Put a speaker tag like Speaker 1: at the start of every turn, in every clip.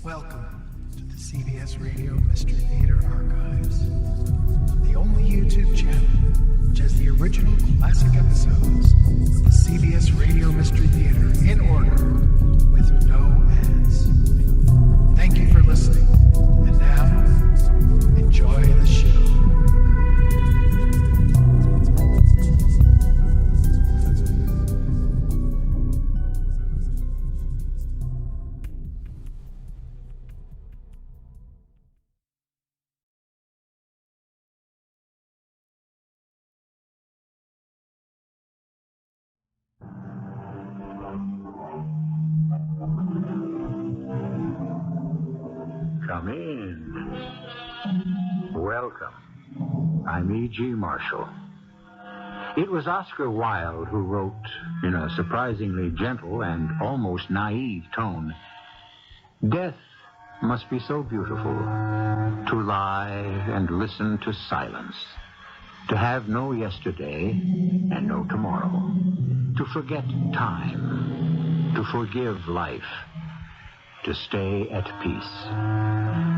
Speaker 1: Welcome to the CBS Radio Mystery Theater Archives, the only YouTube channel which has the original classic episodes of the CBS Radio Mystery Theater in order with no ads. Thank you for listening, and now, enjoy the show.
Speaker 2: Come in. Welcome. I'm E.G. Marshall. It was Oscar Wilde who wrote, in a surprisingly gentle and almost naive tone, "Death must be so beautiful, to lie and listen to silence, to have no yesterday and no tomorrow, to forget time, to forgive life, to stay at peace.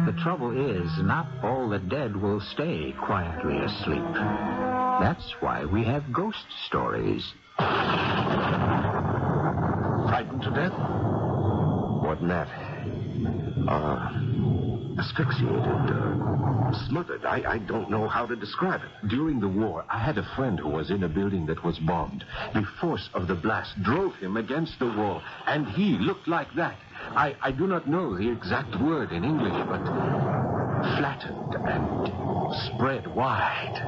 Speaker 2: The trouble is, not all the dead will stay quietly asleep. That's why we have ghost stories."
Speaker 3: Frightened to death? More than that. Asphyxiated, smothered. I don't know how to describe it.
Speaker 4: During the war, I had a friend who was in a building that was bombed. The force of the blast drove him against the wall, and he looked like that. I do not know the exact word in English, but flattened and spread wide.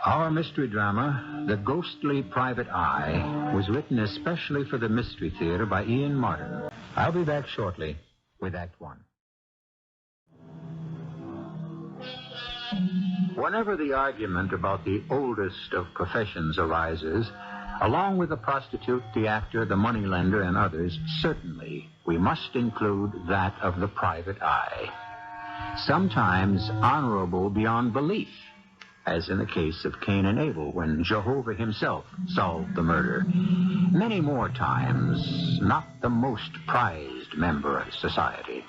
Speaker 2: Our mystery drama, The Ghostly Private Eye, was written especially for the Mystery Theater by Ian Martin. I'll be back shortly with Act One. Whenever the argument about the oldest of professions arises, along with the prostitute, the actor, the moneylender, and others, certainly we must include that of the private eye. Sometimes honorable beyond belief, as in the case of Cain and Abel, when Jehovah himself solved the murder. Many more times, not the most prized member of society,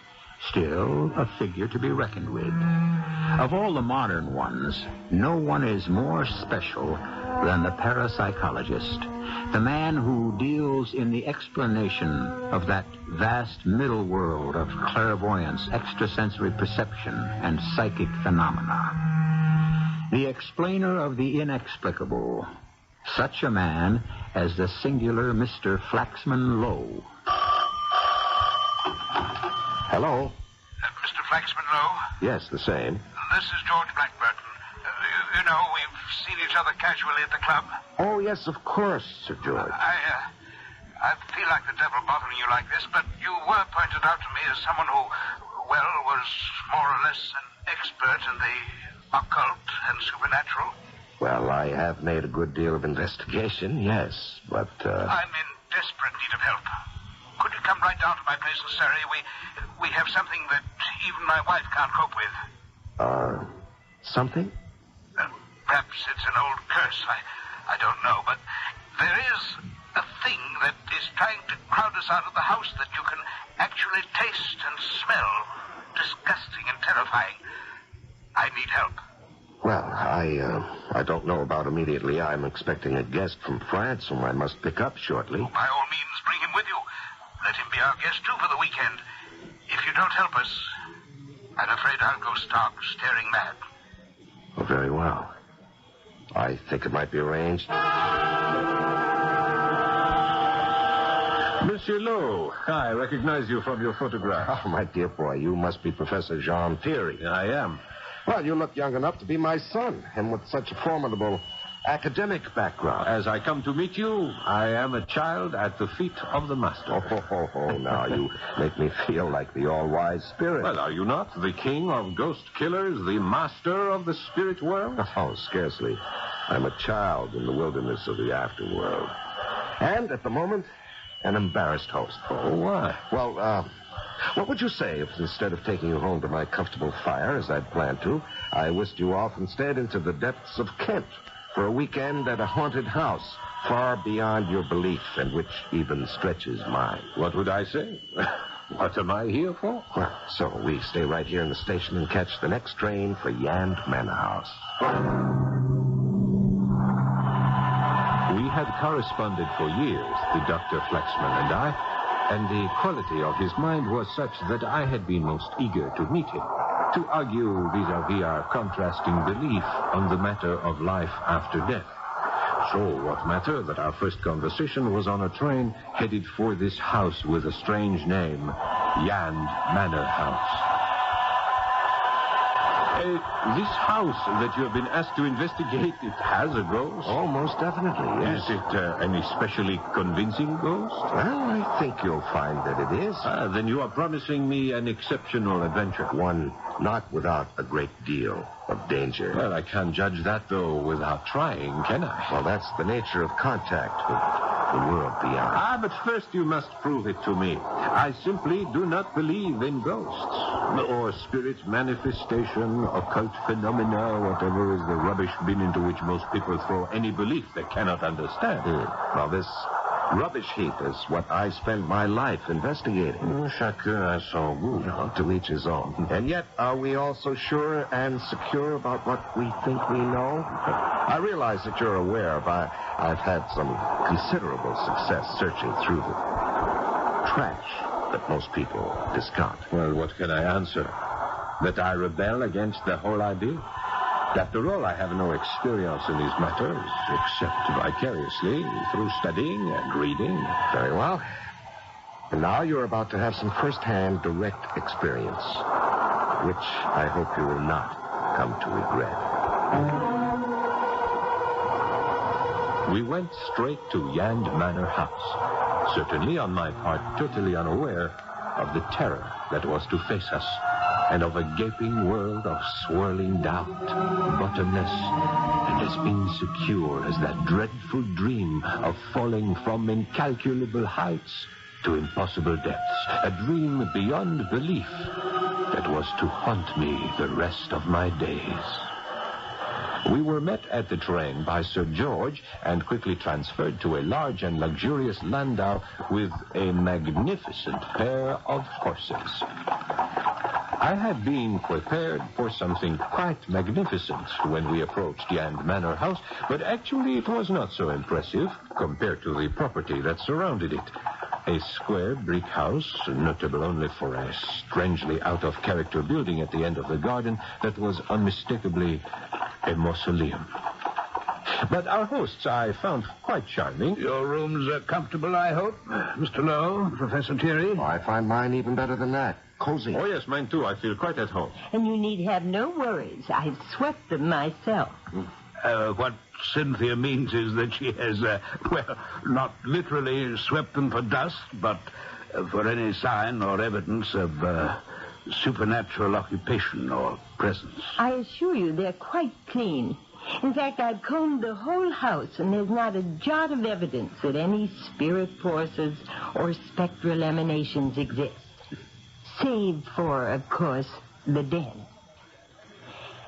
Speaker 2: still a figure to be reckoned with. Of all the modern ones, no one is more special than the parapsychologist, the man who deals in the explanation of that vast middle world of clairvoyance, extrasensory perception, and psychic phenomena. The explainer of the inexplicable, such a man as the singular Mr. Flaxman Lowe.
Speaker 3: Hello?
Speaker 5: Mr. Flaxman Lowe?
Speaker 3: Yes, the same.
Speaker 5: This is George Blackburton. You know, we've seen each other casually at the club.
Speaker 3: Oh, yes, of course, Sir George.
Speaker 5: I feel like the devil bothering you like this, but you were pointed out to me as someone who, well, was more or less an expert in the occult and supernatural.
Speaker 3: Well, I have made a good deal of investigation, yes, but,
Speaker 5: I'm in desperate need of help. Could you come right down to my place in Surrey? We have something that even my wife can't cope with.
Speaker 3: Something?
Speaker 5: Perhaps it's an old curse. I don't know, but there is a thing that is trying to crowd us out of the house that you can actually taste and smell. Disgusting and terrifying. I need help.
Speaker 3: Well, I don't know about immediately. I'm expecting a guest from France whom I must pick up shortly.
Speaker 5: By all means, bring him with you. Let him be our guest, too, for the weekend. If you don't help us, I'm afraid I'll go stark, staring mad.
Speaker 3: Oh, very well. I think it might be arranged.
Speaker 4: Monsieur Lowe, I recognize you from your photograph.
Speaker 3: Oh, my dear boy, you must be Professor Jean Thierry.
Speaker 4: I am.
Speaker 3: Well, you look young enough to be my son, and with such a formidable academic background.
Speaker 4: As I come to meet you, I am a child at the feet of the master.
Speaker 3: Oh, now you make me feel like the all-wise spirit.
Speaker 4: Well, are you not the king of ghost killers, the master of the spirit world?
Speaker 3: Oh, scarcely. I'm a child in the wilderness of the afterworld. And, at the moment, an embarrassed host.
Speaker 4: Oh, why?
Speaker 3: Well, What would you say if, instead of taking you home to my comfortable fire, as I'd planned to, I whisked you off instead into the depths of Kent for a weekend at a haunted house, far beyond your belief, and which even stretches mine?
Speaker 4: What would I say? What am I here for?
Speaker 3: Well, so we stay right here in the station and catch the next train for Yand Manor House.
Speaker 4: We had corresponded for years, the Dr. Flaxman and I, and the quality of his mind was such that I had been most eager to meet him, to argue vis-à-vis our contrasting belief on the matter of life after death. So what matter that our first conversation was on a train headed for this house with a strange name, Yand Manor House. This house that you have been asked to investigate, it has a ghost?
Speaker 3: Oh, most definitely, yes.
Speaker 4: Is it an especially convincing ghost?
Speaker 3: Well, I think you'll find that it is.
Speaker 4: Then you are promising me an exceptional adventure.
Speaker 3: One not without a great deal of danger.
Speaker 4: Well, I can't judge that, though, without trying, can I?
Speaker 3: Well, that's the nature of contact with the world beyond.
Speaker 4: But first you must prove it to me. I simply do not believe in ghosts, or spirit manifestation, occult phenomena, whatever is the rubbish bin into which most people throw any belief they cannot understand.
Speaker 3: Well, this rubbish heap is what I spend my life investigating.
Speaker 4: Chacun a son goût.
Speaker 3: To each his own. And yet, are we all so sure and secure about what we think we know? I realize that you're aware, but I've had some considerable success searching through the trash that most people discount.
Speaker 4: Well, what can I answer? That I rebel against the whole idea? After all, I have no experience in these matters, except vicariously through studying and reading.
Speaker 3: Very well. And now you're about to have some first-hand direct experience, which I hope you will not come to regret.
Speaker 4: We went straight to Yand Manor House, certainly on my part totally unaware of the terror that was to face us, and of a gaping world of swirling doubt, bottomless, and as insecure as that dreadful dream of falling from incalculable heights to impossible depths, a dream beyond belief that was to haunt me the rest of my days. We were met at the train by Sir George and quickly transferred to a large and luxurious landau with a magnificent pair of horses. I had been prepared for something quite magnificent when we approached Yand Manor House, but actually it was not so impressive compared to the property that surrounded it. A square brick house, notable only for a strangely out-of-character building at the end of the garden that was unmistakably a mausoleum. But our hosts I found quite charming.
Speaker 5: Your rooms are comfortable, I hope, Mr. Lowe, Professor Thierry?
Speaker 3: Oh, I find mine even better than that. Cozy.
Speaker 4: Oh, yes, mine too. I feel quite at home.
Speaker 6: And you need have no worries. I've swept them myself.
Speaker 5: What Cynthia means is that she has, not literally swept them for dust, but for any sign or evidence of supernatural occupation or presence.
Speaker 6: I assure you they're quite clean. In fact, I've combed the whole house, and there's not a jot of evidence that any spirit forces or spectral emanations exist. Save for, of course, the den.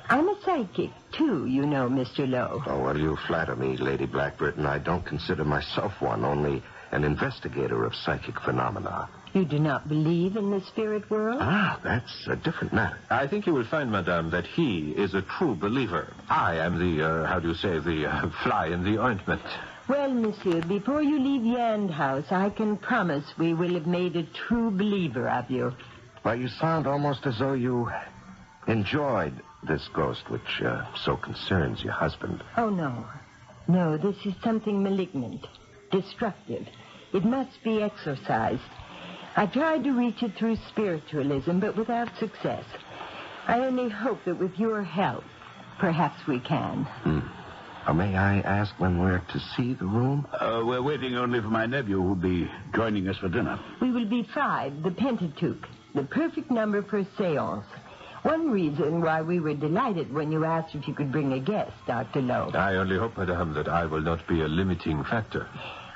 Speaker 6: I'm a psychic, too, you know, Mr. Lowe.
Speaker 3: Oh, well, you flatter me, Lady Blackburton. I don't consider myself one, only an investigator of psychic phenomena.
Speaker 6: You do not believe in the spirit world?
Speaker 3: Ah, that's a different matter.
Speaker 4: I think you will find, madame, that he is a true believer. I am the fly in the ointment.
Speaker 6: Well, monsieur, before you leave Yand House, I can promise we will have made a true believer of you.
Speaker 3: Well, you sound almost as though you enjoyed this ghost, which so concerns your husband.
Speaker 6: Oh, no. No, this is something malignant, destructive. It must be exorcised. I tried to reach it through spiritualism, but without success. I only hope that with your help, perhaps we can.
Speaker 3: May I ask when we're to see the room?
Speaker 5: We're waiting only for my nephew, who'll be joining us for dinner.
Speaker 6: We will be 5, the Pentateuch, the perfect number for a seance. One reason why we were delighted when you asked if you could bring a guest, Dr. Lowe.
Speaker 4: I only hope, madame, that I will not be a limiting factor.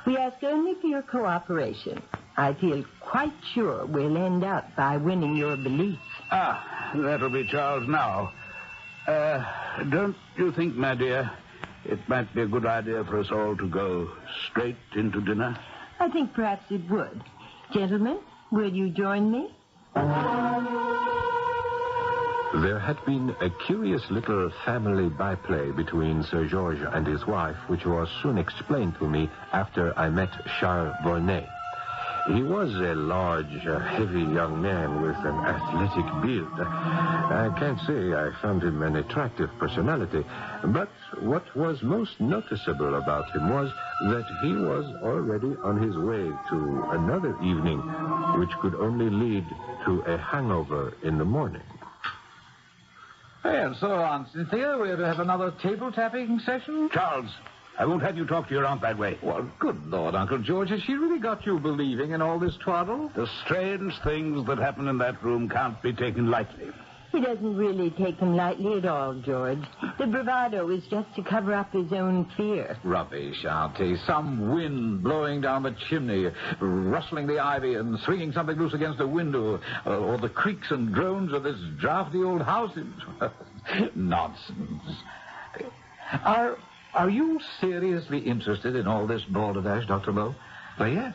Speaker 6: We ask only for your cooperation. I feel quite sure we'll end up by winning your belief.
Speaker 5: That'll be Charles now. Don't you think, my dear, it might be a good idea for us all to go straight into dinner?
Speaker 6: I think perhaps it would. Gentlemen, will you join me?
Speaker 4: There had been a curious little family byplay between Sir George and his wife, which was soon explained to me after I met Charles Volney. He was a large, heavy young man with an athletic build. I can't say I found him an attractive personality, but what was most noticeable about him was that he was already on his way to another evening, which could only lead to a hangover in the morning.
Speaker 7: And so, Aunt Cynthia, we're to have another table-tapping session?
Speaker 5: Charles, I won't have you talk to your aunt that way.
Speaker 7: Well, good Lord, Uncle George, has she really got you believing in all this twaddle?
Speaker 5: The strange things that happen in that room can't be taken lightly.
Speaker 6: He doesn't really take them lightly at all, George. The bravado is just to cover up his own fear.
Speaker 7: Rubbish, Auntie. Some wind blowing down the chimney, rustling the ivy and swinging something loose against the window, or the creaks and groans of this drafty old house. Nonsense. Are you seriously interested in all this balderdash, Dr. Lowe?
Speaker 3: Well, yes.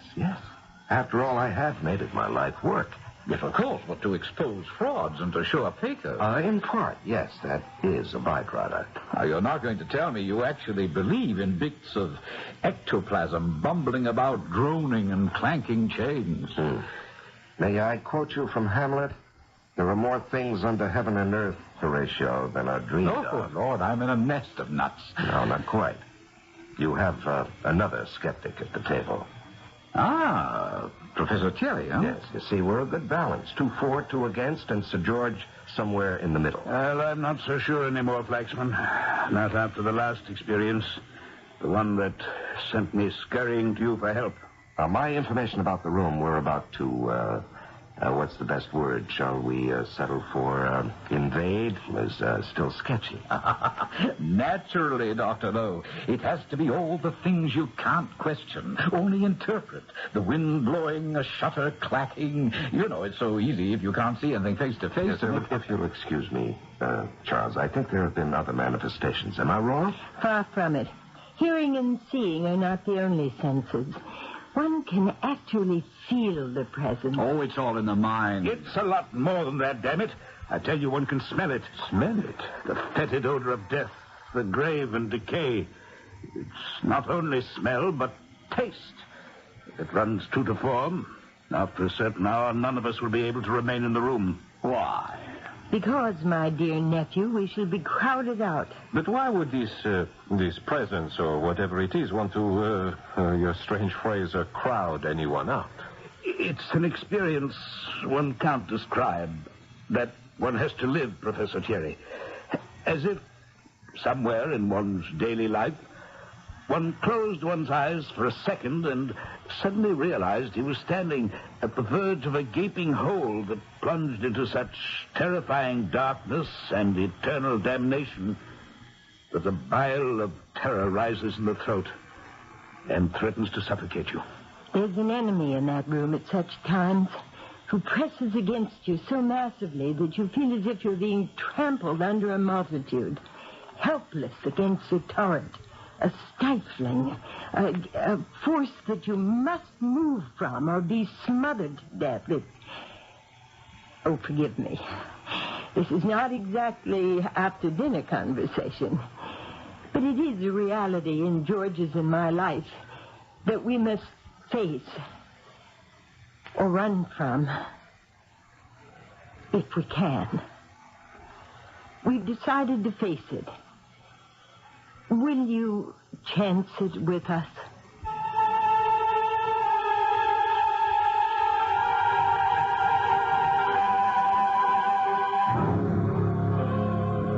Speaker 3: After all, I have made it my life work.
Speaker 7: Yes, of course, but to expose frauds and to show up fakers.
Speaker 3: In part, yes, that is a byproduct.
Speaker 7: Now, you're not going to tell me you actually believe in bits of ectoplasm bumbling about, droning and clanking chains.
Speaker 3: May I quote you from Hamlet? There are more things under heaven and earth, Horatio, than are dreamed of.
Speaker 7: Oh, Lord, I'm in a nest of nuts.
Speaker 3: No, not quite. You have another skeptic at the table.
Speaker 7: Professor Thierry, huh?
Speaker 3: Yes, you see, we're a good balance. 2 for, 2 against, and Sir George somewhere in the middle.
Speaker 5: Well, I'm not so sure anymore, Flaxman. Not after the last experience. The one that sent me scurrying to you for help.
Speaker 3: My information about the room, we're about to, what's the best word? Shall we settle for invade? Is still sketchy.
Speaker 7: Naturally, Dr. Lowe. It has to be all the things you can't question, only interpret. The wind blowing, a shutter clacking. You know, it's so easy if you can't see anything face to face.
Speaker 3: Yes, sir, if you'll excuse me, Charles, I think there have been other manifestations. Am I wrong?
Speaker 6: Far from it. Hearing and seeing are not the only senses. One can actually feel the presence.
Speaker 7: Oh, it's all in the mind.
Speaker 5: It's a lot more than that, damn it. I tell you, one can smell it.
Speaker 3: Smell it?
Speaker 5: The fetid odor of death, the grave and decay. It's not only smell, but taste. If it runs true to form, after a certain hour, none of us will be able to remain in the room.
Speaker 7: Why?
Speaker 6: Because, my dear nephew, we shall be crowded out.
Speaker 4: But why would this presence, or whatever it is, want to, your strange phrase, crowd anyone out?
Speaker 5: It's an experience one can't describe, that one has to live, Professor Thierry. As if, somewhere in one's daily life, one closed one's eyes for a second and suddenly realized he was standing at the verge of a gaping hole that plunged into such terrifying darkness and eternal damnation that the bile of terror rises in the throat and threatens to suffocate you.
Speaker 6: There's an enemy in that room at such times who presses against you so massively that you feel as if you're being trampled under a multitude, helpless against a torrent. A stifling, a force that you must move from or be smothered to death. Oh, forgive me. This is not exactly after-dinner conversation, but it is a reality in George's and my life that we must face or run from if we can. We've decided to face it. Will you chance it with us?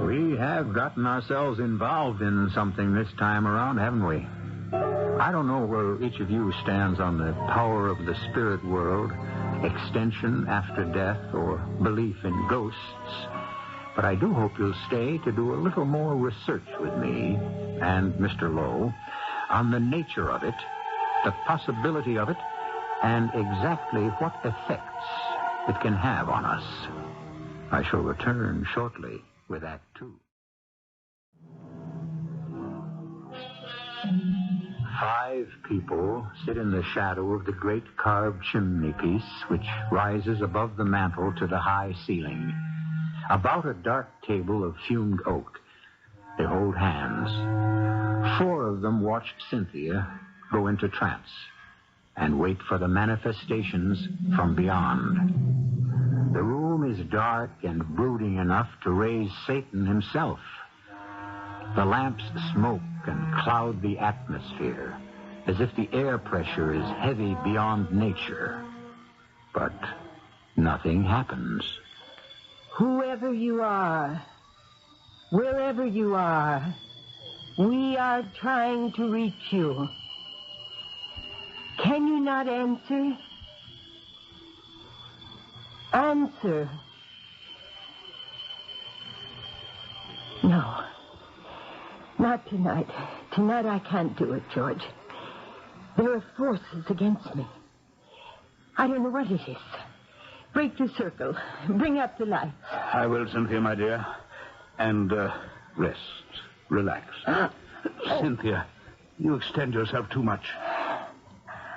Speaker 2: We have gotten ourselves involved in something this time around, haven't we? I don't know where each of you stands on the power of the spirit world, extension after death, or belief in ghosts. But I do hope you'll stay to do a little more research with me and Mr. Lowe on the nature of it, the possibility of it, and exactly what effects it can have on us. I shall return shortly with Act Two. 5 people sit in the shadow of the great carved chimney piece which rises above the mantel to the high ceiling. About a dark table of fumed oak, they hold hands. 4 of them watch Cynthia go into trance and wait for the manifestations from beyond. The room is dark and brooding enough to raise Satan himself. The lamps smoke and cloud the atmosphere, as if the air pressure is heavy beyond nature. But nothing happens.
Speaker 6: Whoever you are, wherever you are, we are trying to reach you. Can you not answer? Answer. No. Not tonight. Tonight I can't do it, George. There are forces against me. I don't know what it is. Break the circle. Bring up the lights.
Speaker 8: I will, Cynthia, my dear. And, rest. Relax. Cynthia, you extend yourself too much.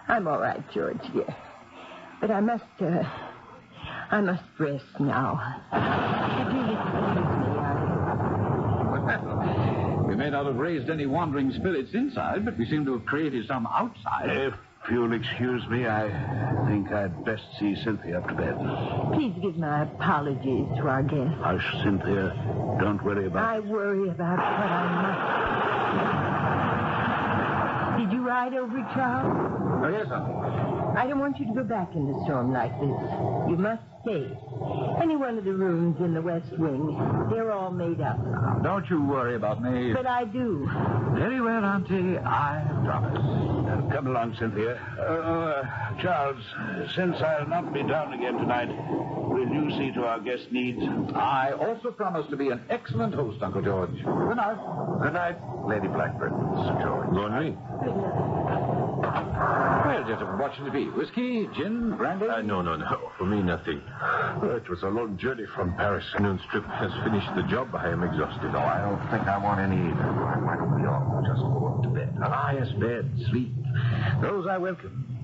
Speaker 6: I'm all right, George, dear. But I must rest now. Really,
Speaker 7: We may not have raised any wandering spirits inside, but we seem to have created some outside.
Speaker 8: If you'll excuse me, I think I'd best see Cynthia up to bed.
Speaker 6: Please give my apologies to our guest.
Speaker 8: Hush, Cynthia. Don't worry about
Speaker 6: I worry about what I must. Did you ride over, Charles?
Speaker 7: Oh, yes, sir.
Speaker 6: I don't want you to go back in the storm like this. You must stay. Any one of the rooms in the West Wing, they're all made up.
Speaker 7: Don't you worry about me.
Speaker 6: But I do.
Speaker 7: Very well, Auntie. I promise.
Speaker 8: Come along, Cynthia. Charles, since I'll not be down again tonight, will you see to our guest needs?
Speaker 7: I also promise to be an excellent host, Uncle George. Good night.
Speaker 3: Good night, Lady Blackbird, Sir George.
Speaker 4: Bon nuit.
Speaker 7: Well, gentlemen, what shall it be? Whiskey, gin, brandy?
Speaker 4: No. For me, nothing. It was a long journey from Paris. Noon's trip has finished the job. I am exhausted.
Speaker 3: No, I don't think I want any either. Why don't we all just go up to bed?
Speaker 7: Ah, yes, bed, sleep. Those I welcome.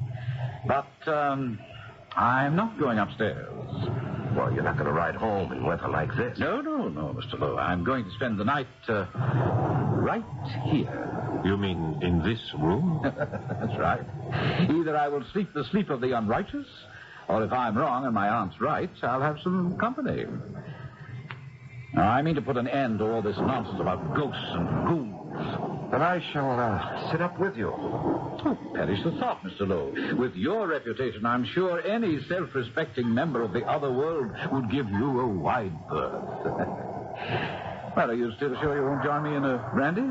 Speaker 7: But, I'm not going upstairs.
Speaker 3: Well, you're not going to ride home in weather like this.
Speaker 7: No, Mr. Lowe. I'm going to spend the night, right here.
Speaker 4: You mean in this room?
Speaker 7: That's right. Either I will sleep the sleep of the unrighteous, or if I'm wrong and my aunt's right, I'll have some company. Now, I mean to put an end to all this nonsense about ghosts and ghouls.
Speaker 3: Then I shall sit up with you.
Speaker 7: Oh, perish the thought, Mr. Lowe. With your reputation, I'm sure any self-respecting member of the other world would give you a wide berth. Well, are you still sure you won't join me in a brandy?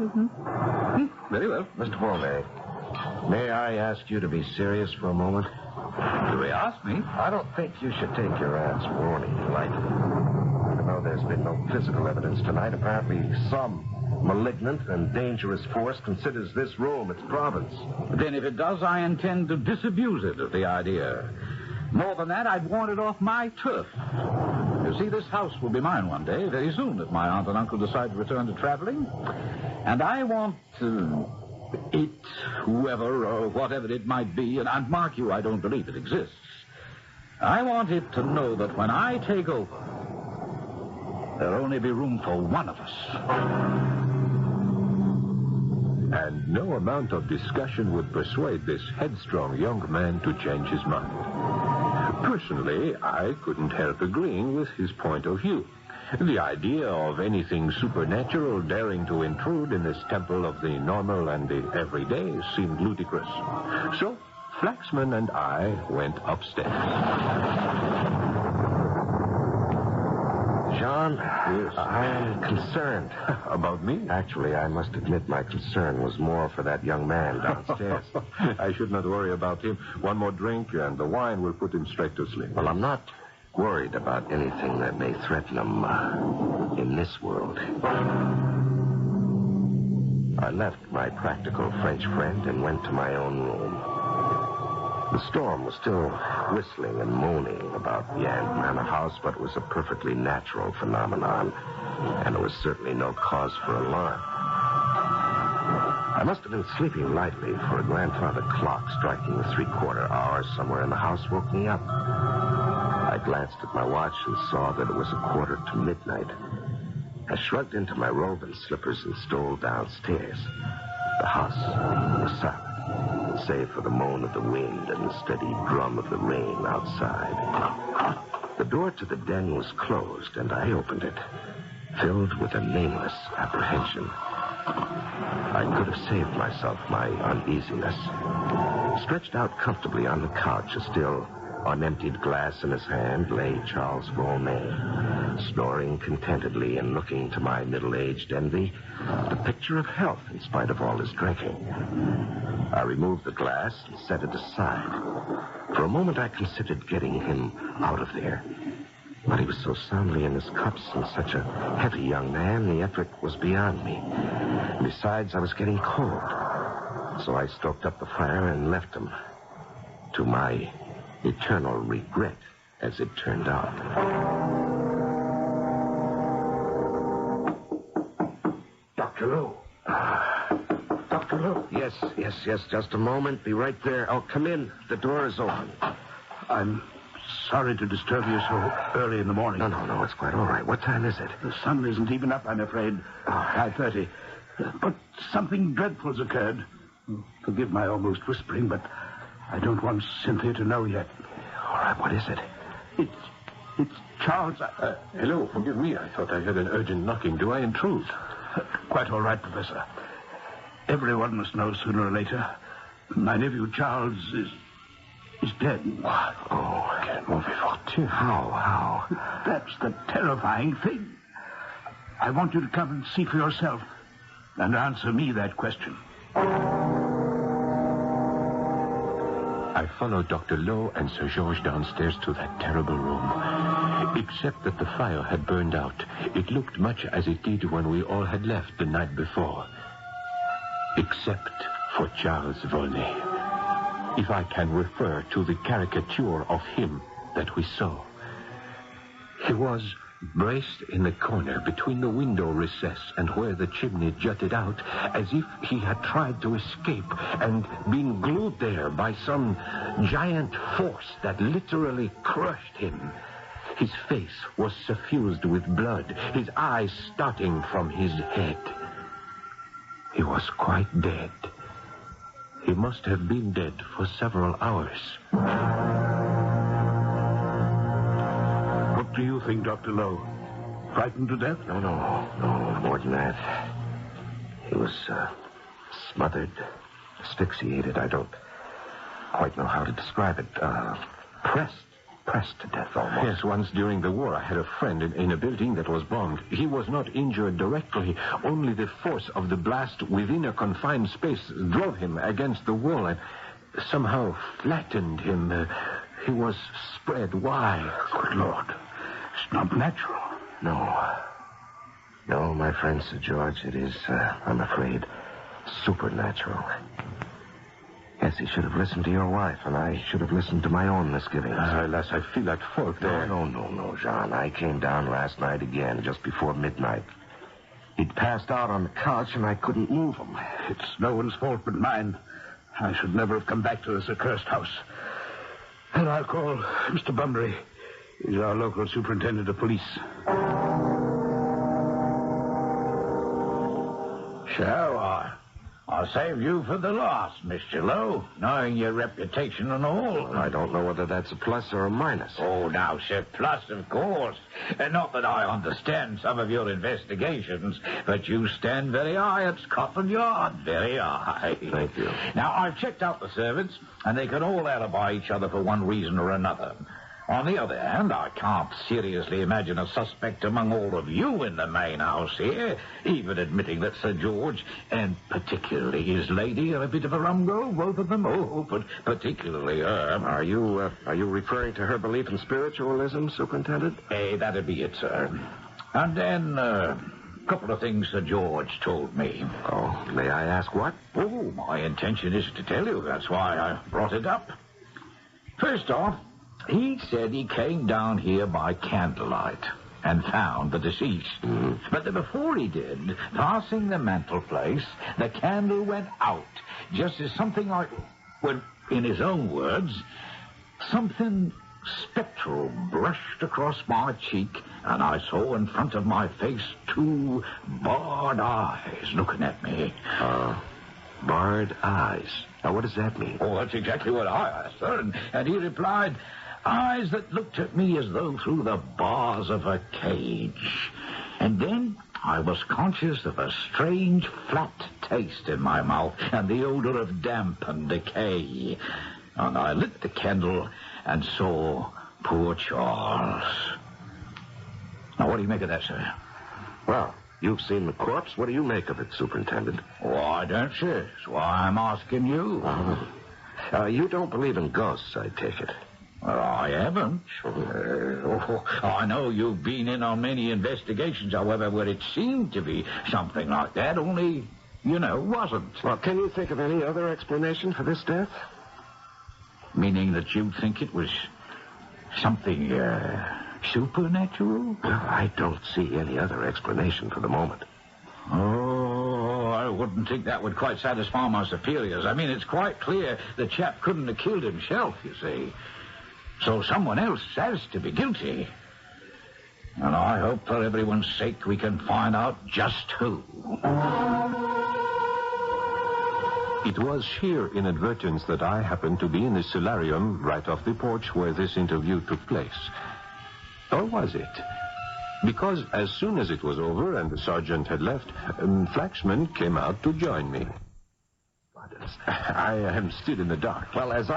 Speaker 7: Very well.
Speaker 3: Mr. Volney, may I ask you to be serious for a moment?
Speaker 7: Do they ask me?
Speaker 3: I don't think you should take your aunt's warning lightly. Even though there's been no physical evidence tonight, apparently some malignant and dangerous force considers this room its province.
Speaker 7: Then if it does, I intend to disabuse it of the idea. More than that, I'd want it off my turf. You see, this house will be mine one day, very soon, if my aunt and uncle decide to return to traveling. And I want it, whoever or whatever it might be, and mark you, I don't believe it exists. I want it to know that when I take over, there'll only be room for one of us.
Speaker 4: And no amount of discussion would persuade this headstrong young man to change his mind. Personally, I couldn't help agreeing with his point of view. The idea of anything supernatural daring to intrude in this temple of the normal and the everyday seemed ludicrous. So, Flaxman and I went upstairs.
Speaker 3: John,
Speaker 4: Yes.
Speaker 3: I am concerned.
Speaker 4: About me?
Speaker 3: Actually, I must admit my concern was more for that young man downstairs.
Speaker 4: I should not worry about him. One more drink, and the wine will put him straight to sleep.
Speaker 3: Well, I'm not worried about anything that may threaten him in this world. I left my practical French friend and went to my own room. The storm was still whistling and moaning about the Manor House, but it was a perfectly natural phenomenon, and there was certainly no cause for alarm. I must have been sleeping lightly, for a grandfather clock striking the 3/4 hour somewhere in the house woke me up. I glanced at my watch and saw that it was 1/4 to midnight. I shrugged into my robe and slippers and stole downstairs. The house was silent, save for the moan of the wind and the steady drum of the rain outside. The door to the den was closed, and I opened it, filled with a nameless apprehension. I could have saved myself my uneasiness. Stretched out comfortably on the couch, a still unemptied glass in his hand, lay Charles Volney, snoring contentedly and looking to my middle-aged envy the picture of health in spite of all his drinking. I removed the glass and set it aside. For a moment I considered getting him out of there, but he was so soundly in his cups and such a heavy young man, the effort was beyond me. Besides, I was getting cold, so I stoked up the fire and left him, to my eternal regret, as it turned out.
Speaker 8: Dr. Lowe. Dr. Lowe.
Speaker 3: Yes, just a moment. Be right there. Oh, come in. The door is open.
Speaker 8: I'm sorry to disturb you so early in the morning.
Speaker 3: No, it's quite all right. What time is it?
Speaker 8: The sun isn't even up, I'm afraid. 5:30. But something dreadful's occurred. Forgive my almost whispering, but I don't want Cynthia to know yet.
Speaker 3: All right, what is it?
Speaker 8: It's Charles.
Speaker 4: Hello, forgive me. I thought I heard an urgent knocking. Do I intrude?
Speaker 8: Quite all right, Professor. Everyone must know sooner or later. My nephew Charles is dead.
Speaker 3: What? Oh, I can't move it. How?
Speaker 8: That's the terrifying thing. I want you to come and see for yourself and answer me that question.
Speaker 4: I followed Dr. Lowe and Sir George downstairs to that terrible room. Except that the fire had burned out, it looked much as it did when we all had left the night before. Except for Charles Volney, if I can refer to the caricature of him that we saw. He was braced in the corner between the window recess and where the chimney jutted out, as if he had tried to escape and been glued there by some giant force that literally crushed him. His face was suffused with blood, his eyes starting from his head. He was quite dead. He must have been dead for several hours.
Speaker 8: What do you think, Dr. Lowe? Frightened to death?
Speaker 3: No, more than that. He was smothered, asphyxiated. I don't quite know how to describe it. Pressed to death almost.
Speaker 4: Yes, once during the war I had a friend in a building that was bombed. He was not injured directly. Only the force of the blast within a confined space drove him against the wall and somehow flattened him. He was spread wide.
Speaker 8: Good Lord. It's not natural.
Speaker 3: No, my friend Sir George, it is, I'm afraid, supernatural. Yes, he should have listened to your wife, and I should have listened to my own misgivings.
Speaker 4: Alas, I feel at fault there.
Speaker 3: No, Jean. I came down last night again, just before midnight. He'd passed out on the couch, and I couldn't move him.
Speaker 8: It's no one's fault but mine. I should never have come back to this accursed house. And I'll call Mr. Bunbury. He's our local superintendent of police.
Speaker 7: So, I'll save you for the last, Mr. Lowe, knowing your reputation and all.
Speaker 3: I don't know whether that's a plus or a minus.
Speaker 7: Oh, now, sir, plus, of course. Not that I understand some of your investigations, but you stand very high at Scotland Yard, very high.
Speaker 3: Thank you.
Speaker 7: Now, I've checked out the servants, and they can all alibi each other for one reason or another. On the other hand, I can't seriously imagine a suspect among all of you in the main house here, even admitting that Sir George, and particularly his lady, are a bit of a rum go, both of them. Oh, but particularly her.
Speaker 3: Are you referring to her belief in spiritualism, Superintendent?
Speaker 7: That'd be it, sir. And then, a couple of things Sir George told me.
Speaker 3: Oh, may I ask what?
Speaker 7: Oh, my intention is to tell you. That's why I brought it up. First off, he said he came down here by candlelight and found the deceased. But before he did, passing the mantelpiece, the candle went out, just as something like, well, in his own words, something spectral brushed across my cheek, and I saw in front of my face 2 barred eyes looking at me.
Speaker 3: Barred eyes. Now, what does that mean?
Speaker 7: Oh, that's exactly what I asked, sir, and he replied, eyes that looked at me as though through the bars of a cage. And then I was conscious of a strange flat taste in my mouth and the odor of damp and decay. And I lit the candle and saw poor Charles. Now, what do you make of that, sir?
Speaker 3: Well, you've seen the corpse. What do you make of it, Superintendent?
Speaker 7: Oh, I don't, sir. That's why I'm asking you.
Speaker 3: You don't believe in ghosts, I take it.
Speaker 7: Well, I haven't. I know you've been in on many investigations, however, where it seemed to be something like that, only, wasn't.
Speaker 3: Well, can you think of any other explanation for this death?
Speaker 7: Meaning that you think it was something, supernatural?
Speaker 3: Well, I don't see any other explanation for the moment.
Speaker 7: Oh, I wouldn't think that would quite satisfy my superiors. I mean, it's quite clear the chap couldn't have killed himself, you see. So someone else has to be guilty. And I hope for everyone's sake we can find out just who.
Speaker 4: It was sheer inadvertence that I happened to be in the solarium right off the porch where this interview took place. Or was it? Because as soon as it was over and the sergeant had left, Flaxman came out to join me. I am still in the dark.
Speaker 3: Well, as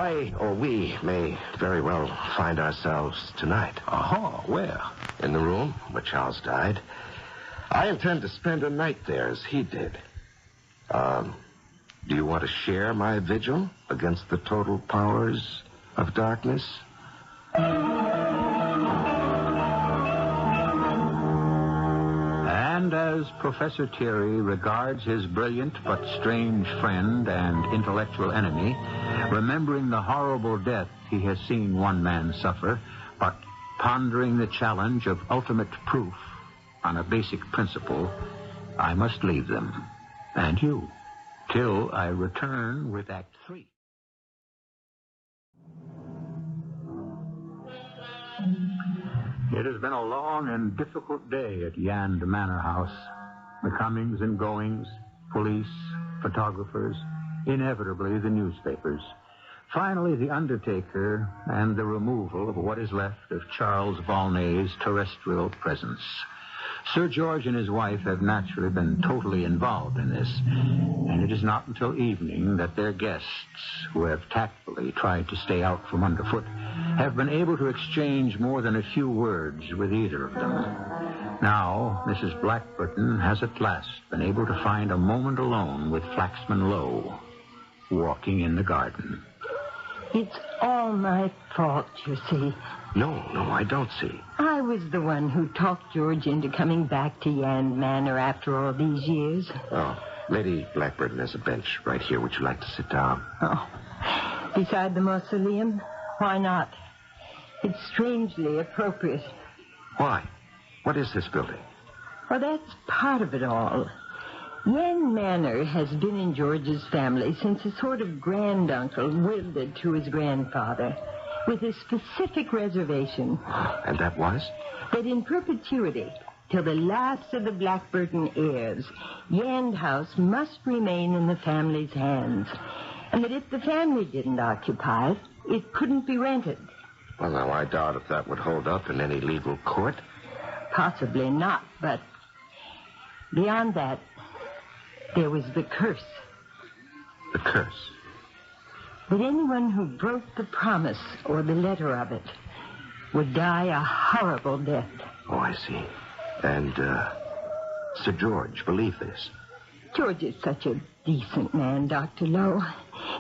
Speaker 3: we may very well find ourselves tonight.
Speaker 4: Aha, where?
Speaker 3: In the room where Charles died. I intend to spend a night there as he did. Do you want to share my vigil against the total powers of darkness?
Speaker 2: And as Professor Thierry regards his brilliant but strange friend and intellectual enemy, remembering the horrible death he has seen one man suffer, but pondering the challenge of ultimate proof on a basic principle, I must leave them, and you, till I return with Act 3. It has been a long and difficult day at Yand Manor House. The comings and goings, police, photographers, inevitably the newspapers. Finally, the undertaker and the removal of what is left of Charles Volney's terrestrial presence. Sir George and his wife have naturally been totally involved in this, and it is not until evening that their guests, who have tactfully tried to stay out from underfoot, have been able to exchange more than a few words with either of them. Now, Mrs. Blackburton has at last been able to find a moment alone with Flaxman Lowe, walking in the garden.
Speaker 6: It's all my fault, you see.
Speaker 3: No, I don't see.
Speaker 6: I was the one who talked George into coming back to Yand Manor after all these years.
Speaker 3: Oh, Lady Blackburton, there's a bench right here. Would you like to sit down?
Speaker 6: Oh, beside the mausoleum? Why not? It's strangely appropriate.
Speaker 3: Why? What is this building?
Speaker 6: Well, that's part of it all. Yand Manor has been in George's family since a sort of granduncle willed it to his grandfather, with a specific reservation.
Speaker 3: And that was?
Speaker 6: That in perpetuity, till the last of the Blackburton heirs, Yand House must remain in the family's hands. And that if the family didn't occupy it, it couldn't be rented.
Speaker 3: Well, now, I doubt if that would hold up in any legal court.
Speaker 6: Possibly not, but beyond that, there was the curse.
Speaker 3: The curse?
Speaker 6: That anyone who broke the promise or the letter of it would die a horrible death.
Speaker 3: Oh, I see. And, Sir George believed this?
Speaker 6: George is such a decent man, Dr. Lowe.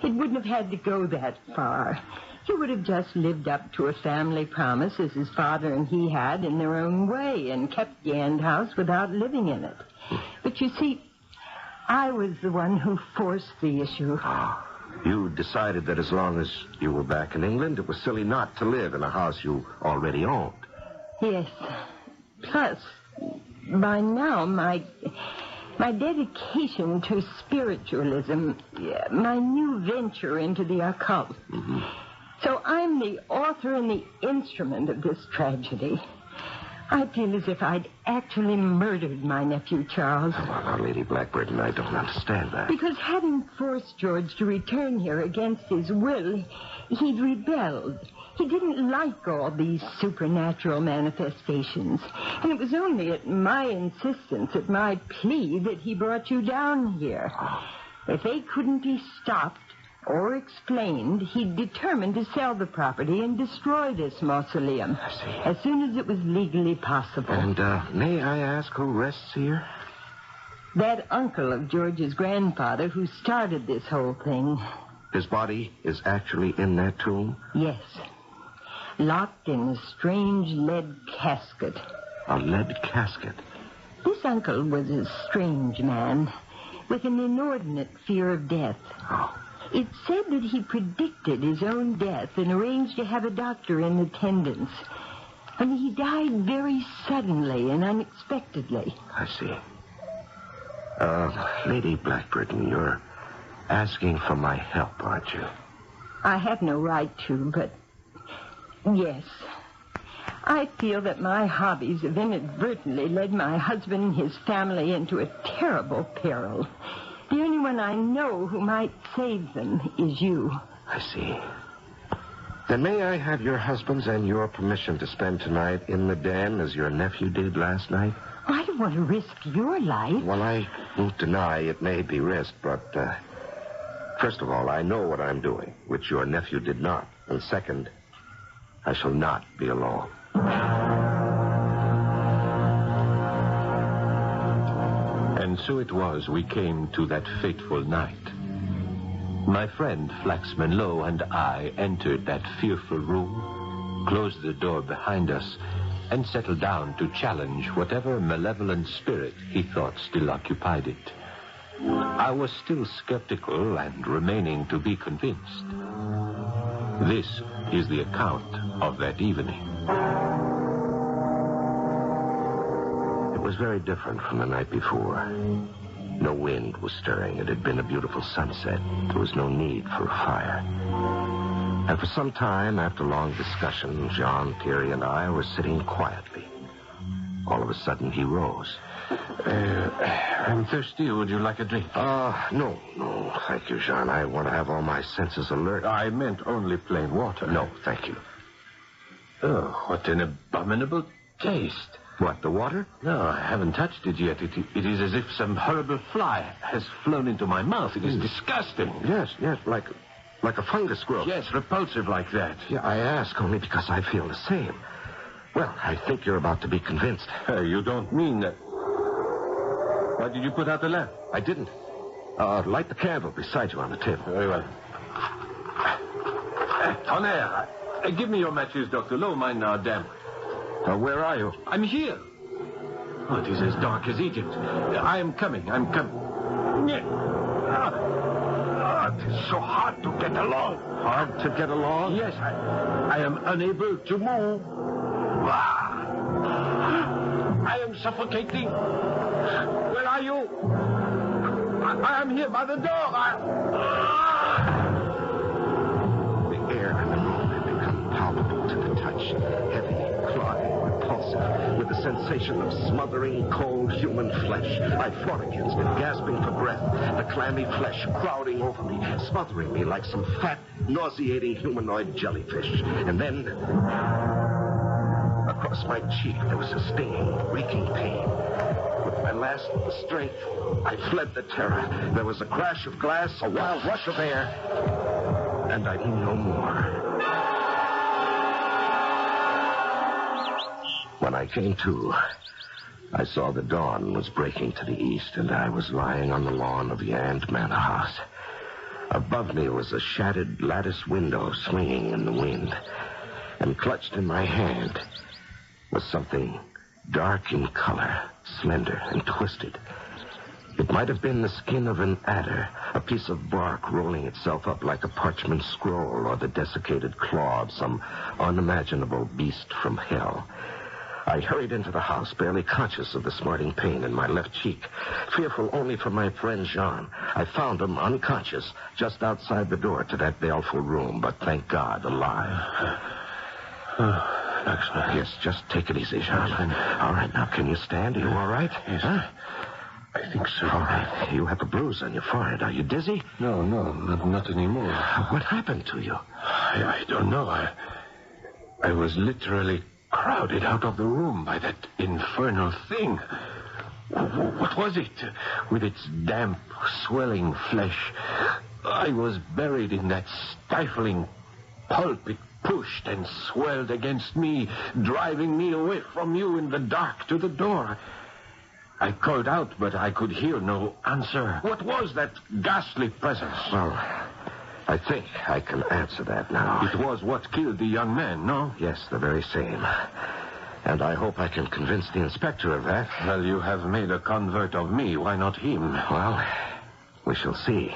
Speaker 6: It wouldn't have had to go that far. He would have just lived up to a family promise as his father and he had in their own way and kept Yand House without living in it. But you see, I was the one who forced the issue.
Speaker 3: You decided that as long as you were back in England, it was silly not to live in a house you already owned.
Speaker 6: Yes. Plus, by now, my dedication to spiritualism, my new venture into the occult.
Speaker 3: Mm-hmm.
Speaker 6: So I'm the author and the instrument of this tragedy. I feel as if I'd actually murdered my nephew, Charles.
Speaker 3: Well, Lady Blackbird and I don't understand that.
Speaker 6: Because having forced George to return here against his will, he'd rebelled. He didn't like all these supernatural manifestations. And it was only at my insistence, at my plea, that he brought you down here. If they couldn't be stopped or explained, he determined to sell the property and destroy this mausoleum as soon as it was legally possible.
Speaker 3: And may I ask who rests here?
Speaker 6: That uncle of George's grandfather who started this whole thing.
Speaker 3: His body is actually in that tomb?
Speaker 6: Yes. Locked in a strange lead casket.
Speaker 3: A lead casket?
Speaker 6: This uncle was a strange man with an inordinate fear of death.
Speaker 3: Oh.
Speaker 6: It's said that he predicted his own death and arranged to have a doctor in attendance. And he died very suddenly and unexpectedly.
Speaker 3: I see. Lady Blackburn, you're asking for my help, aren't you?
Speaker 6: I have no right to, but yes. I feel that my hobbies have inadvertently led my husband and his family into a terrible peril. The only one I know who might save them is you.
Speaker 3: I see. Then may I have your husband's and your permission to spend tonight in the den as your nephew did last night?
Speaker 6: Oh, I don't want to risk your life.
Speaker 3: Well, I won't deny it may be risked, but first of all, I know what I'm doing, which your nephew did not. And second, I shall not be alone.
Speaker 4: And so it was we came to that fateful night. My friend Flaxman Lowe and I entered that fearful room, closed the door behind us, and settled down to challenge whatever malevolent spirit he thought still occupied it. I was still skeptical and remaining to be convinced. This is the account of that evening.
Speaker 3: It was very different from the night before. No wind was stirring. It had been a beautiful sunset. There was no need for a fire. And for some time, after long discussion, Jean, Thierry, and I were sitting quietly. All of a sudden, he rose.
Speaker 4: I'm thirsty. Would you like a drink?
Speaker 3: No, thank you, Jean. I want to have all my senses alert.
Speaker 4: I meant only plain water.
Speaker 3: No, thank you.
Speaker 4: Oh, what an abominable taste.
Speaker 3: What, the water?
Speaker 4: No, I haven't touched it yet. It is as if some horrible fly has flown into my mouth. It is disgusting.
Speaker 3: Yes, like a fungus growth.
Speaker 4: Yes, repulsive like that.
Speaker 3: Yeah, I ask only because I feel the same. Well, I think you're about to be convinced.
Speaker 4: You don't mean that. Why did you put out the lamp?
Speaker 3: I didn't. Light the candle beside you on the table.
Speaker 4: Very well. Tonnerre, give me your matches, Dr. Lowe. Mine are damp.
Speaker 3: Where are you?
Speaker 4: I'm here. Oh, it is as dark as Egypt. I am coming. It is so hard to get along.
Speaker 3: Hard to get along?
Speaker 4: Yes, I am unable to move. I am suffocating. Where are you? I am here by the door.
Speaker 3: The air in the room had become palatable to the touch. Heavy, clogging, repulsive, with the sensation of smothering cold human flesh. I fought against it, gasping for breath, the clammy flesh crowding over me, smothering me like some fat, nauseating humanoid jellyfish. And then, across my cheek, there was a stinging, reeking pain. With my last strength, I fled the terror. There was a crash of glass, a wild rush of air, and I knew no more. When I came to, I saw the dawn was breaking to the east, and I was lying on the lawn of the Yand Manor House. Above me was a shattered lattice window swinging in the wind, and clutched in my hand was something dark in color, slender and twisted. It might have been the skin of an adder, a piece of bark rolling itself up like a parchment scroll, or the desiccated claw of some unimaginable beast from hell. I hurried into the house, barely conscious of the smarting pain in my left cheek, fearful only for my friend Jean. I found him unconscious just outside the door to that baleful room, but thank God, alive. Yes, just take it easy, Jean. All right, now, can you stand? Are you all right?
Speaker 4: Yes.
Speaker 3: Huh?
Speaker 4: I think so.
Speaker 3: All right. You have a bruise on your forehead. Are you dizzy?
Speaker 4: No, not anymore.
Speaker 3: What happened to you?
Speaker 4: I don't know. I was literally crowded out of the room by that infernal thing. What was it? With its damp, swelling flesh, I was buried in that stifling pulp. It pushed and swelled against me, driving me away from you in the dark to the door. I called out, but I could hear no answer. What was that ghastly presence?
Speaker 3: Well, I think I can answer that now.
Speaker 4: It was what killed the young man, no?
Speaker 3: Yes, the very same. And I hope I can convince the inspector of that.
Speaker 4: Well, you have made a convert of me. Why not him?
Speaker 3: Well, we shall see.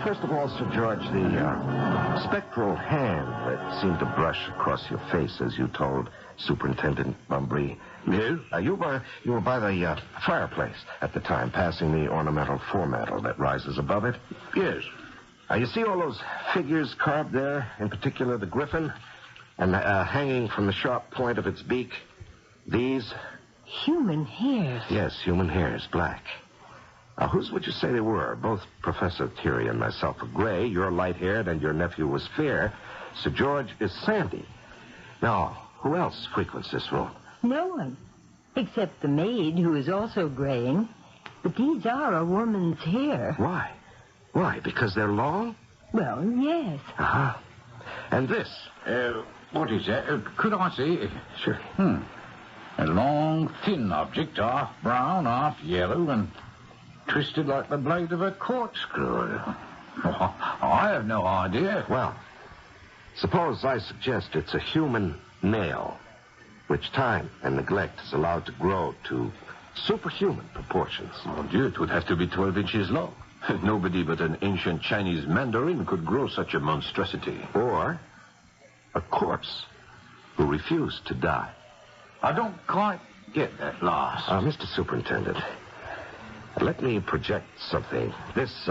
Speaker 3: First of all, Sir George, the spectral hand that seemed to brush across your face as you told Superintendent Bumbry.
Speaker 8: Yes?
Speaker 3: You were by the fireplace at the time, passing the ornamental foremantle that rises above it.
Speaker 8: Yes.
Speaker 3: You see all those figures carved there, in particular the griffin, and hanging from the sharp point of its beak? These?
Speaker 6: Human hairs.
Speaker 3: Yes, human hairs, black. Whose would you say they were? Both Professor Thierry and myself are gray. You're light-haired, and your nephew was fair. Sir George is sandy. Now, who else frequents this room?
Speaker 6: No one, except the maid, who is also graying. But these are a woman's hair.
Speaker 3: Why? Why? Because they're long?
Speaker 6: Well, yes.
Speaker 3: Uh-huh. And this?
Speaker 7: What is that? Could I see?
Speaker 3: Sure.
Speaker 7: A long, thin object, half brown, half yellow, and twisted like the blade of a corkscrew. I have no idea.
Speaker 3: Well, suppose I suggest it's a human nail, which time and neglect is allowed to grow to superhuman proportions.
Speaker 4: Mon Dieu, it would have to be 12 inches long. Nobody but an ancient Chinese mandarin could grow such a monstrosity.
Speaker 3: Or a corpse who refused to die.
Speaker 7: I don't quite get that last.
Speaker 3: Mr. Superintendent, let me project something. This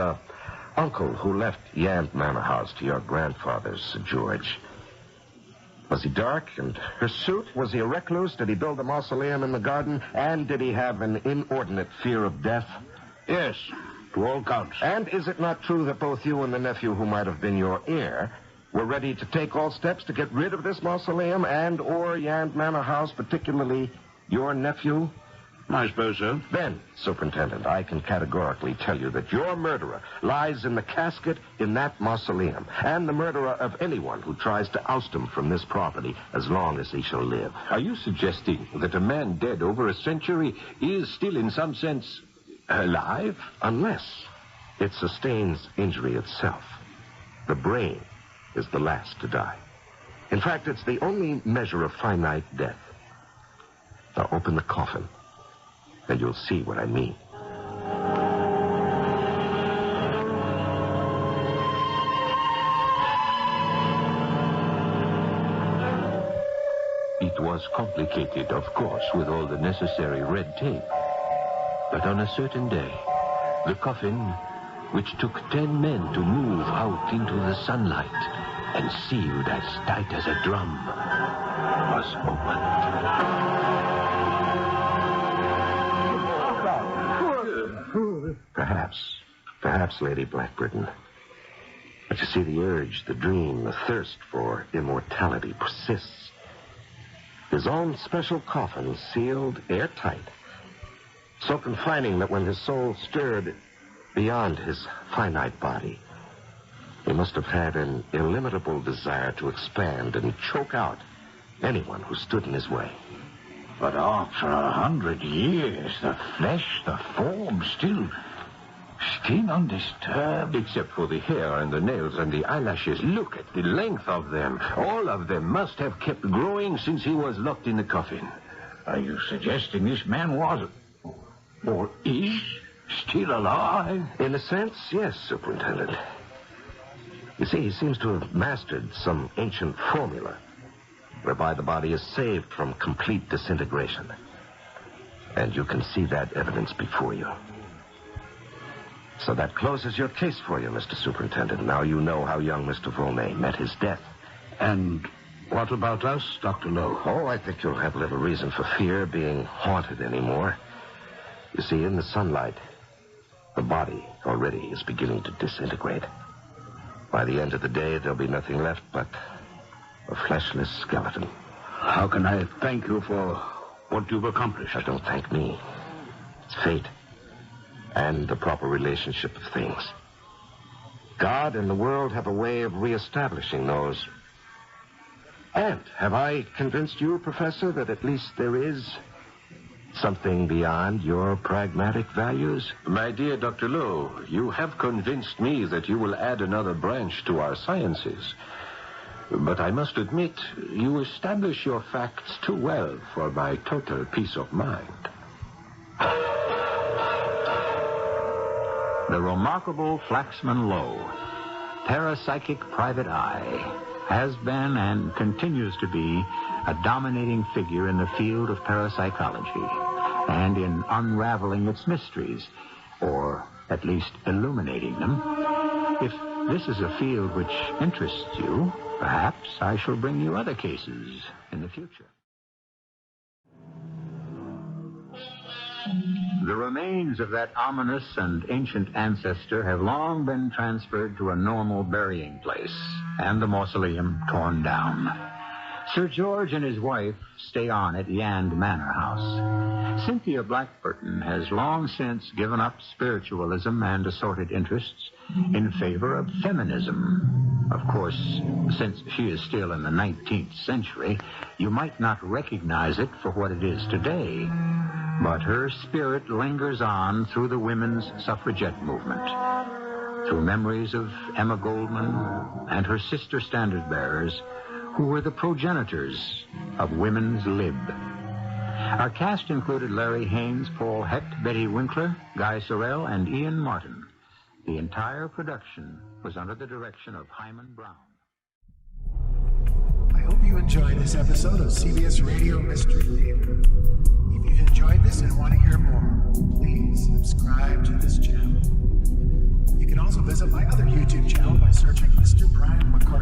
Speaker 3: uncle who left Yand Manor House to your grandfather's, Sir George, was he dark and hirsute? Was he a recluse? Did he build a mausoleum in the garden? And did he have an inordinate fear of death?
Speaker 8: Yes, to all counts.
Speaker 3: And is it not true that both you and the nephew who might have been your heir were ready to take all steps to get rid of this mausoleum and or Yand Manor House, particularly your nephew?
Speaker 8: I suppose so.
Speaker 3: Then, Superintendent, I can categorically tell you that your murderer lies in the casket in that mausoleum, and the murderer of anyone who tries to oust him from this property as long as he shall live.
Speaker 4: Are you suggesting that a man dead over a century is still, in some sense, alive?
Speaker 3: Unless it sustains injury itself. The brain is the last to die. In fact, it's the only measure of finite death. Now open the coffin, and you'll see what I mean.
Speaker 4: It was complicated, of course, with all the necessary red tape. But on a certain day, the coffin, which took 10 men to move out into the sunlight and sealed as tight as a drum, was opened.
Speaker 3: Perhaps, Lady Blackburton. But you see, the urge, the dream, the thirst for immortality persists. His own special coffin sealed airtight, so confining that when his soul stirred beyond his finite body, he must have had an illimitable desire to expand and choke out anyone who stood in his way.
Speaker 7: But after 100 years, the flesh, the form, still undisturbed.
Speaker 4: Except for the hair and the nails and the eyelashes. Look at the length of them. All of them must have kept growing since he was locked in the coffin.
Speaker 7: Are you suggesting this man was, or is, still alive?
Speaker 3: In a sense, yes, Superintendent. You see, he seems to have mastered some ancient formula whereby the body is saved from complete disintegration. And you can see that evidence before you. So that closes your case for you, Mr. Superintendent. Now you know how young Mr. Volney met his death.
Speaker 8: And what about us, Dr. Lowe?
Speaker 3: Oh, I think you'll have little reason for fear being haunted anymore. You see, in the sunlight, the body already is beginning to disintegrate. By the end of the day, there'll be nothing left but a fleshless skeleton.
Speaker 8: How can I thank you for what you've accomplished?
Speaker 3: Now, don't thank me. It's fate and the proper relationship of things. God and the world have a way of reestablishing those. And have I convinced you, Professor, that at least there is something beyond your pragmatic values?
Speaker 4: My dear Dr. Lowe, you have convinced me that you will add another branch to our sciences. But I must admit, you establish your facts too well for my total peace of mind.
Speaker 2: The remarkable Flaxman Lowe, parapsychic private eye, has been and continues to be a dominating figure in the field of parapsychology and in unraveling its mysteries, or at least illuminating them. If this is a field which interests you, perhaps I shall bring you other cases in the future. The remains of that ominous and ancient ancestor have long been transferred to a normal burying place, and the mausoleum torn down. Sir George and his wife stay on at Yand Manor House. Cynthia Blackburton has long since given up spiritualism and assorted interests in favor of feminism. Of course, since she is still in the 19th century, you might not recognize it for what it is today. But her spirit lingers on through the women's suffragette movement, through memories of Emma Goldman and her sister standard-bearers, who were the progenitors of women's lib. Our cast included Larry Haines, Paul Hecht, Betty Winkler, Guy Sorel, and Ian Martin. The entire production was under the direction of Hyman Brown.
Speaker 1: I hope you enjoyed this episode of CBS Radio Mystery Theater. If you've enjoyed this and want to hear more, please subscribe to this channel. You can also visit my other YouTube channel by searching Mr. Brian McCarthy.